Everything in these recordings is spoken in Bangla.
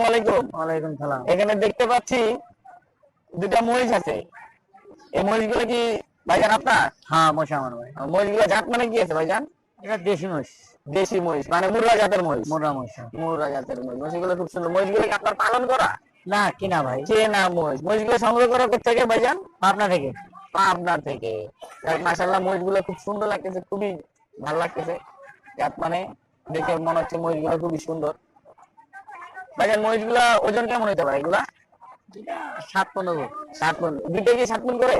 আলাইকুম। ওয়ালাইকুম সালাম। এখানে দেখতে পাচ্ছি দুটা মহিষ আছে। এই মহিষগুলো কি ভাইজান আপনার? হ্যাঁ, মশা আমার ভাই। মহিষগুলো জাত মানে কি আছে ভাইজান? এটা দেশি মহিষ, দেশি মহিষ মানে মুর্রা জাতের মহিষ। মোটা মশা। মুর্রা জাতের মহিষ। মহিষগুলো খুব সুন্দর। মহিষগুলো কি আপনার পালন করা? না, কিনা ভাই। চেনা মহিষ। মহিষগুলো সংগ্রহ করা কোথেকে ভাইজান? পাবনা থেকে। পাবনা থেকে। মাশাআল্লাহ মহিষগুলো খুব সুন্দর লাগতেছে, খুবই ভালো লাগতেছে। জাত মানে দেখে মনে হচ্ছে মহিষগুলো খুবই সুন্দর। ভাইজান মহিষগুলা ওজন কেমন হইতে পারে এগুলা? 7-15। 7 মণ। দুইটা কি 7 মণ করে?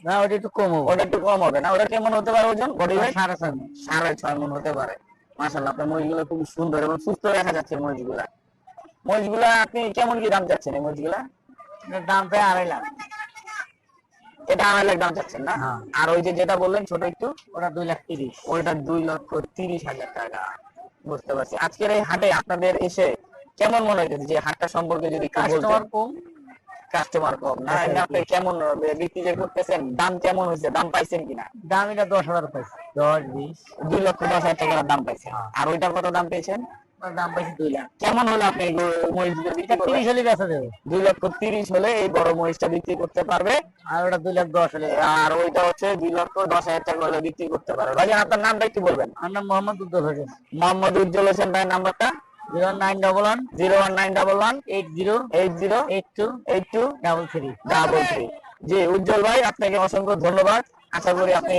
না, ওটা একটু কম হবে। ওটা একটু কম হবে না? ওটা কেমন হতে পারে ওজন বডি ওয়েট? 6.5 মণ। 6.5 মণ হতে পারে। মাশাআল্লাহ আপনার মহিষগুলো খুব সুন্দর এবং সুস্থ দেখা যাচ্ছে মহিষগুলা। মহিষগুলা আপনি কেমন কি দাম চাচ্ছেন এই মহিষগুলা? এটার দাম প্রায় 2.5 লাখ। এটা 2.5 লাখ দাম চাচ্ছেন না? হ্যাঁ। আর ওই যে যেটা বললেন ছোট একটু, ওটা 2,30,000। ওইটা 2,30,000 টাকা। বুঝতে পারছি। আজকের এই হাটে আপনাদের এসে কেমন মনে হইতেছে, যে হাটটা সম্পর্কে যদি একটু বলতেন? কাস্টমার কম। কাস্টমার কম না? এমনি আপনি কেমন বিক্রি যে করতেছেন, দাম কেমন হয়েছে, দাম পাইছেন কিনা? দাম এটা 10,000 পাইছে। 10-20। 2,10,000 টাকার দাম পাইছেন। হ্যাঁ। আর ওইটার কত দাম পেয়েছেন? ওটার দাম পাইছে 2 লাখ। কেমন হলে আপনি এই মহিষগুলো বিক্রি করবেন? 30 হলে বেচা দেবে। 2,30,000 হলে এই বড় মহিষটা বিক্রি করতে পারবে। আর ওটা 2,10,000 হলে। আর ওইটা হচ্ছে 2,10,000 টাকা হলে বিক্রি করতে পারবে। ভাইজান আপনার নামটা একটু বলবেন? আমার নাম মোহাম্মদ উদ্দৌল হোসেন। মোহাম্মদ উজ্জ্বল হোসেন ভাই, নাম্বারটা? 0911 01911 80 80 82 82 33। 33। জি উজ্জ্বল ভাই, আপনাকে অসংখ্য ধন্যবাদ। আশা করি আপনি